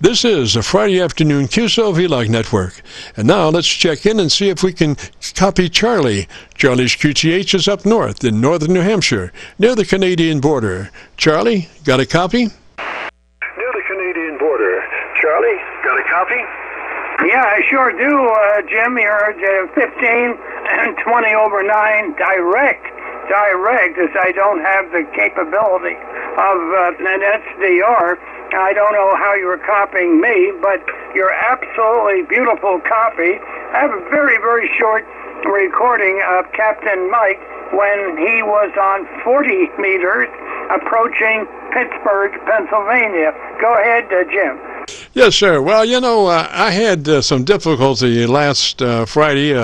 This is a Friday afternoon Qso-Vlog network. And now let's check in and see if we can copy Charlie. Charlie's QTH is up north in northern New Hampshire, near the Canadian border. Charlie, got a copy? Near the Canadian border. Charlie, got a copy? Yeah, I sure do, Jim. You're 15 and 20 over 9 direct, as I don't have the capability of an SDR. I don't know how you were copying me, but you're absolutely beautiful copy. I have a very, very short recording of Captain Mike when he was on 40 meters approaching Pittsburgh, Pennsylvania. Go ahead, Jim. Yes, sir. Well, you know, I had some difficulty last Friday.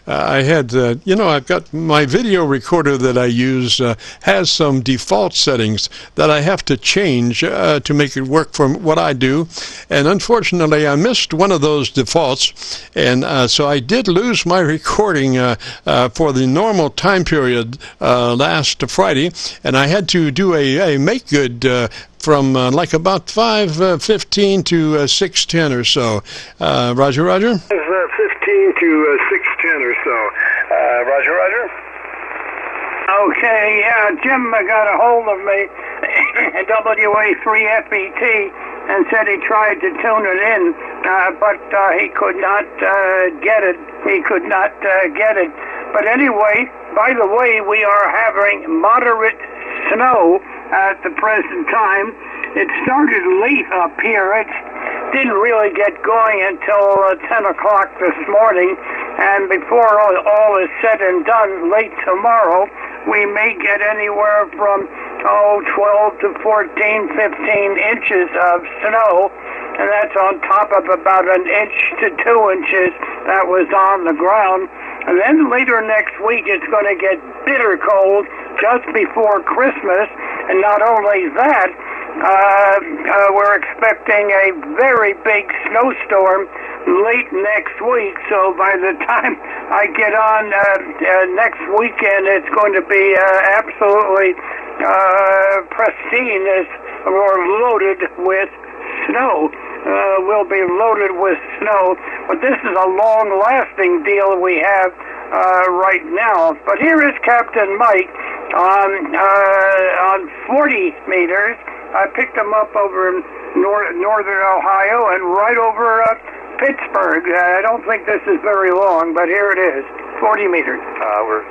I had, I've got my video recorder that I use has some default settings that I have to change to make it work for what I do. And unfortunately, I missed one of those defaults. And so I did lose my recording for the normal time period last Friday. And I had to do a make good from like about 5:15 to 6:10 or so. Roger, Roger? 15 to 6:10 or so. Roger, Roger? Okay, yeah, Jim got a hold of me at WA3FET and said he tried to tune it in, but he could not get it. He could not get it. But anyway, by the way, we are having moderate snow at the present time. It started late up here. It didn't really get going until 10 o'clock this morning, and before all is said and done, late tomorrow, we may get anywhere from 12 to 14, 15 inches of snow, and that's on top of about 1 to 2 inches that was on the ground. And then later next week, it's going to get bitter cold just before Christmas. And not only that, we're expecting a very big snowstorm late next week. So by the time I get on next weekend, it's going to be absolutely pristine as we're loaded with snow. We'll be loaded with snow, but this is a long-lasting deal we have right now. But here is Captain Mike on 40 meters. I picked him up over in northern Ohio and right over Pittsburgh. I don't think this is very long, but here it is, 40 meters. We're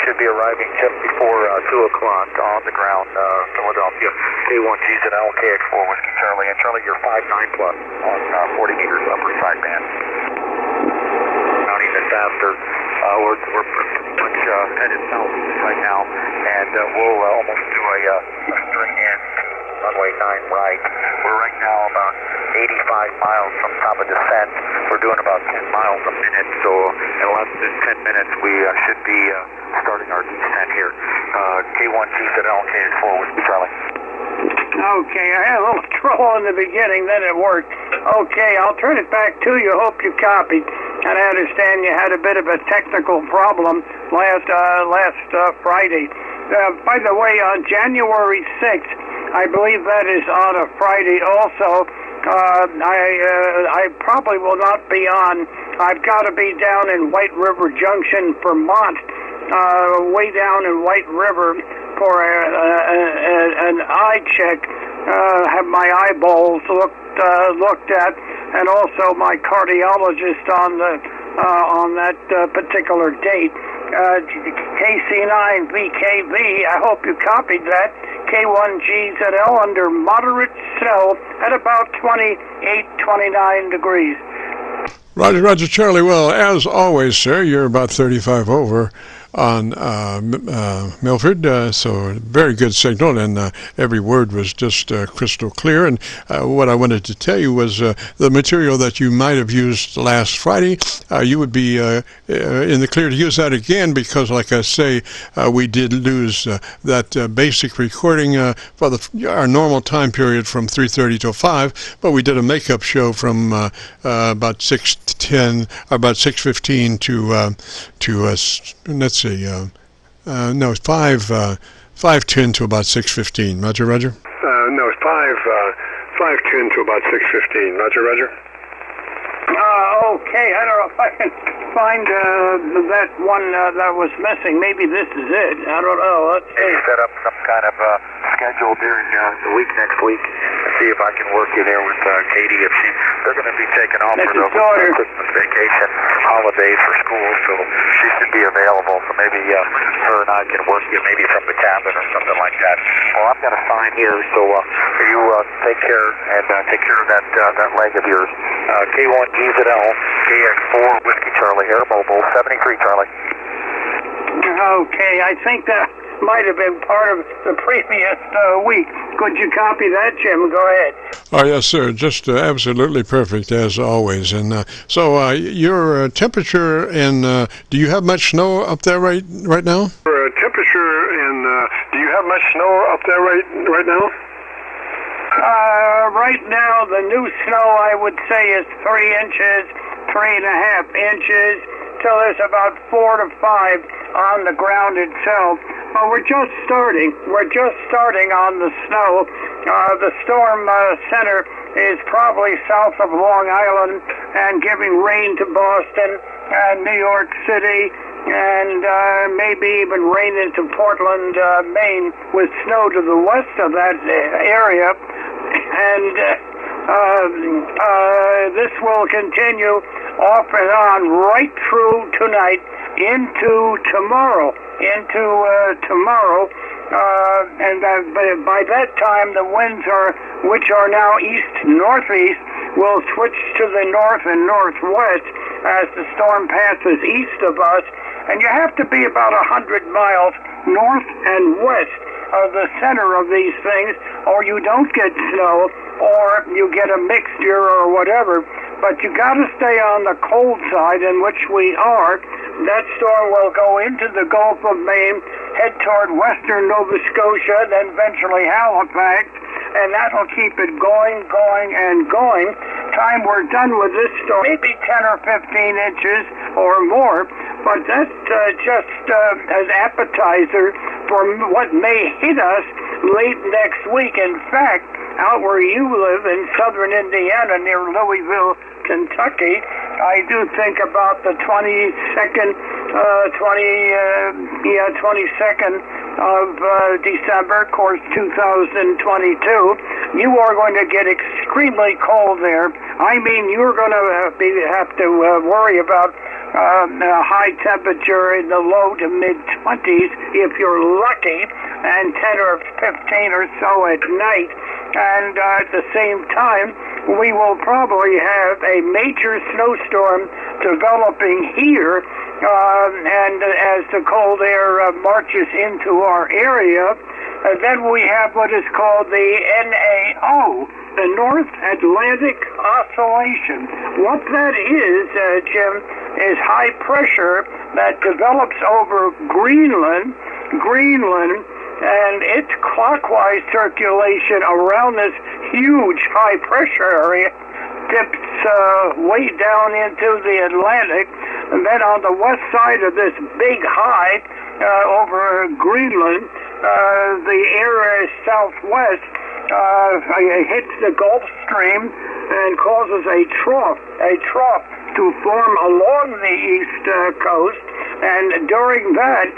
should be arriving just before 2 o'clock on the ground, Philadelphia, K1GZL, KX4 Whiskey Charlie. And Charlie, you're 5'9" plus on 40 meters upper side band. Mounting it faster. We're pretty much headed south right now, and we'll almost do a straight in runway 9 right. We're right now about 85 miles from top of descent. We're doing about 10 miles a minute, so in less than 10 minutes we should be starting our descent here. K1GZL, KX4 Whiskey Charlie. Okay, I had a little trouble in the beginning, then it worked. Okay, I'll turn it back to you. Hope you copied. And I understand you had a bit of a technical problem last Friday. By the way, on January 6th, I believe that is on a Friday also. I probably will not be on. I've got to be down in White River Junction, Vermont, way down in White River for an eye check. Have my eyeballs looked at, and also my cardiologist on that particular date. KC9VKV, I hope you copied that. K1GZL under moderate snow at about 28, 29 degrees. Roger, Roger, Charlie. Well, as always, sir, you're about 35 over on Milford, so very good signal, and every word was just crystal clear. And what I wanted to tell you was the material that you might have used last Friday, you would be in the clear to use that again, because like I say, we did lose that basic recording for our normal time period from 3:30 till 5, but we did a makeup show from about 6:10, about 6:15 to let's see, no, 5 5:10 to about 6:15. Roger, roger. No, 5:10 to about 6:15. Roger, roger. Okay, I don't know if I can find that one that was missing. Maybe this is it. I don't know. Let's see. Set up some kind of schedule during the week next week and see if I can work you there with Katie. If they're going to be taking off for the Christmas vacation holidays for school, so she should be available. So maybe her and I can work you maybe from the cabin or something like that. Well, I've got a sign here, so you take care and take care of that leg of yours. K1GZL, KX4 Whiskey Charlie, Air Mobile 73 Charlie. Okay, I think that might have been part of the previous week. Could you copy that, Jim? Go ahead. Oh, yes, sir. Just absolutely perfect, as always. And so your temperature and do you have much snow up there right now? Temperature and do you have much snow up there right now? Right now, the new snow, I would say, is 3 inches, 3.5 inches, till there's about 4 to 5 on the ground itself. We're just starting. We're just starting on the snow. The storm center is probably south of Long Island and giving rain to Boston and New York City, and maybe even rain into Portland, Maine, with snow to the west of that area. And this will continue off and on right through tonight into tomorrow. And by that time, the winds which are now east-northeast, will switch to the north and northwest as the storm passes east of us. And you have to be about 100 miles north and west of the center of these things, or you don't get snow, or you get a mixture or whatever. But you got to stay on the cold side, in which we are. That storm will go into the Gulf of Maine, head toward western Nova Scotia, then eventually Halifax, and that'll keep it going, and going. Time we're done with this storm, maybe 10 or 15 inches or more, but that's just an appetizer for what may hit us late next week. In fact, out where you live in southern Indiana near Louisville, Kentucky, I do think about the 22nd of December, of course, 2022. You are going to get extremely cold there. I mean, you're going to have to worry about high temperature in the low to mid-20s if you're lucky, and 10 or 15 or so at night. And at the same time, we will probably have a major snowstorm developing here, and as the cold air marches into our area, then we have what is called the NAO, the North Atlantic Oscillation. What that is, Jim, is high pressure that develops over Greenland, and its clockwise circulation around this huge high pressure area dips way down into the Atlantic, and then on the west side of this big high over Greenland, the air is southwest, hits the Gulf Stream and causes a trough to form along the east coast. And during that,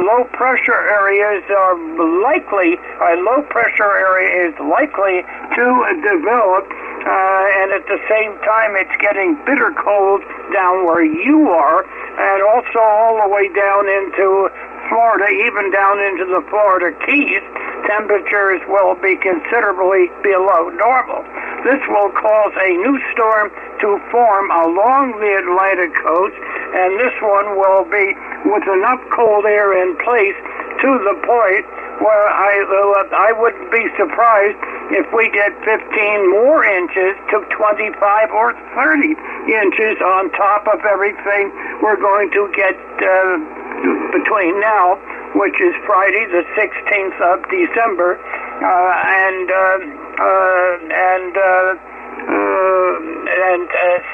low pressure areas are likely, a low pressure area is likely to develop, and at the same time it's getting bitter cold down where you are, and also all the way down into Florida, even down into the Florida Keys. Temperatures will be considerably below normal. This will cause a new storm to form along the Atlantic coast, and this one will be with enough cold air in place to the point where I wouldn't be surprised if we get 15 more inches to 25 or 30 inches on top of everything we're going to get between now, which is Friday the 16th of December, and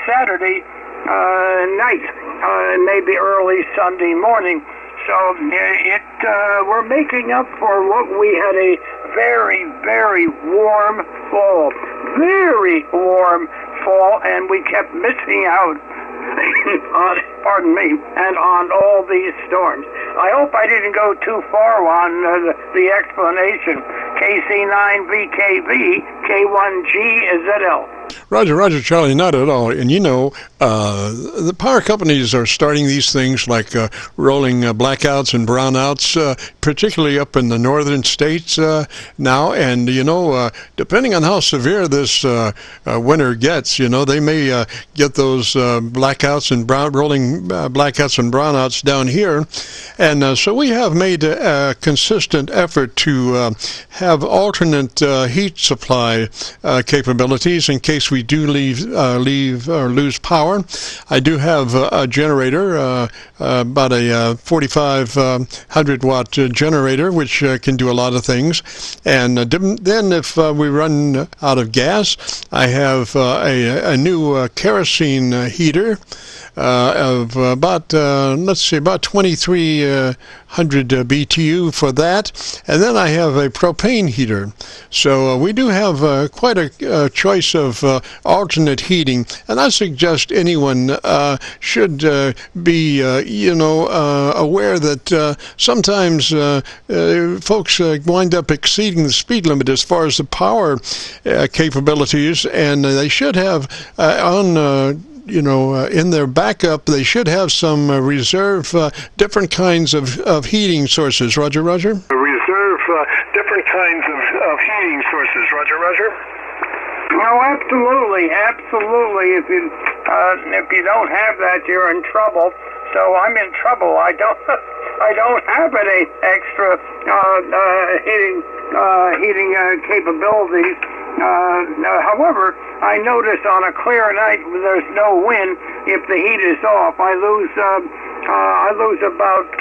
Saturday night, maybe early Sunday morning. So we're making up for what we had a very, very warm fall. Very warm fall, and we kept missing out on, pardon me, and on all these storms. I hope I didn't go too far on the explanation. KC9VKV, K1GZL. Roger, Charlie, not at all. And you know, the power companies are starting these things like rolling blackouts and brownouts, particularly up in the northern states now. And, you know, depending on how severe this winter gets, you know, they may get those blackouts and rolling blackouts and brownouts down here. And so we have made a consistent effort to have alternate heat supply capabilities in case we do lose power. I do have a generator, about a 4,500 watt generator, which can do a lot of things. And then if we run out of gas, I have a new kerosene heater of about, let's see, about 2,300 BTU for that. And then I have a propane heater. So we do have quite a choice of alternate heating. And I suggest anyone should be, aware that sometimes folks wind up exceeding the speed limit as far as the power capabilities, and they should have in their backup, they should have some reserve different kinds of heating sources. Roger? Reserve different kinds of heating sources. Roger? No, absolutely. If you don't have that, you're in trouble. So I'm in trouble. I don't have any extra heating capabilities. However, I notice on a clear night when there's no wind, if the heat is off, I lose about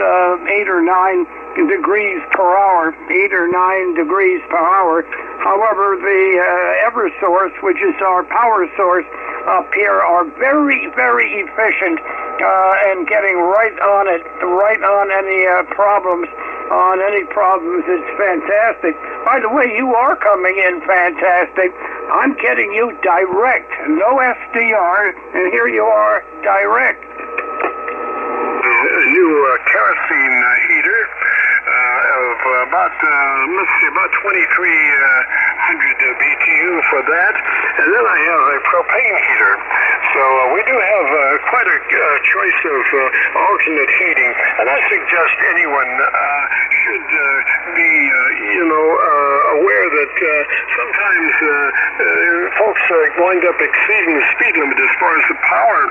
8 or 9 degrees per hour. 8 or 9 degrees per hour. However, the EverSource, which is our power source up here, are very, very efficient and getting right on it, right on any problems. It's fantastic. By the way, you are coming in fantastic. I'm getting you direct, no SDR, and here you are direct. A new kerosene heater of about 2,300 BTU for that, and then I have a propane heater. So we do have quite a choice of alternate heating, and I suggest anyone should be, aware that sometimes folks wind up exceeding the speed limit as far as the power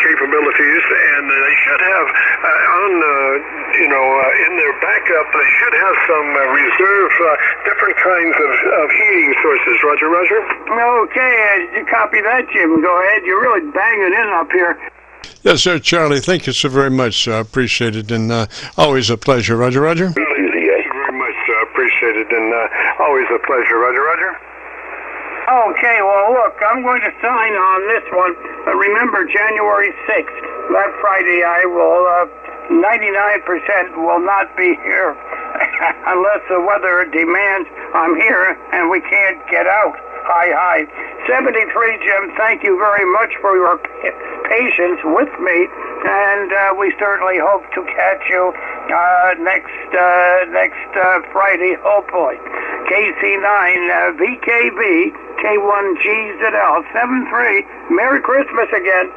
capabilities, and they should have in their backup, they should have some reserve different kinds of heating sources. Roger? Okay, you copy that, Jim. Go ahead. You're really banging in up here. Yes, sir, Charlie. Thank you so very much. Appreciate it, and always a pleasure. Roger? Very much appreciated, and always a pleasure. Roger? Okay, well, look, I'm going to sign on this one. Remember, January 6th, that Friday, I will 99% will not be here unless the weather demands I'm here and we can't get out. Hi. 73, Jim, thank you very much for your patience with me, and we certainly hope to catch you next Friday, hopefully. KC9VKV, K1GZL, 73. Merry Christmas again.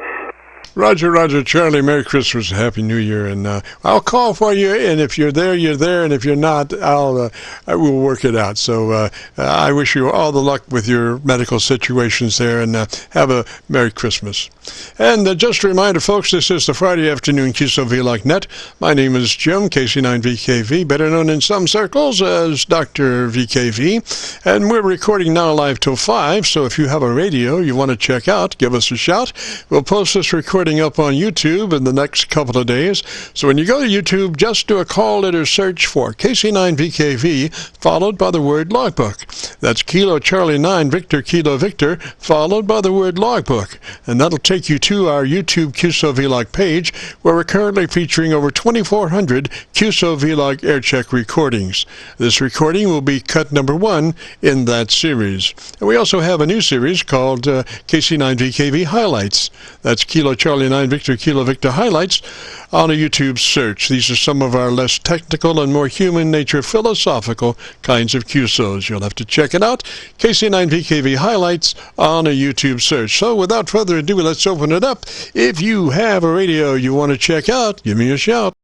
Roger, Charlie. Merry Christmas, Happy New Year, and I'll call for you. And if you're there, you're there, and if you're not, I will work it out. So I wish you all the luck with your medical situations there, and have a Merry Christmas. And just a reminder, folks, this is the Friday afternoon Qso-Vlog Net. My name is Jim, KC9VKV, better known in some circles as Dr. VKV, and we're recording now live till 5. So if you have a radio you want to check out, give us a shout. We'll post this recording up on YouTube in the next couple of days. So when you go to YouTube, just do a call letter search for KC9VKV, followed by the word logbook. That's Kilo Charlie 9 Victor Kilo Victor, followed by the word logbook. And that'll take you to our YouTube Qso-Vlog page, where we're currently featuring over 2,400 Qso-Vlog aircheck recordings. This recording will be cut number 1 in that series. And we also have a new series called KC9VKV Highlights. That's Kilo Charlie 9 Victor Kilo Victor Highlights on a YouTube search. These are some of our less technical and more human nature philosophical kinds of QSOs. You'll have to check it out. KC9VKV Highlights on a YouTube search. So without further ado, let's open it up. If you have a radio you want to check out, give me a shout.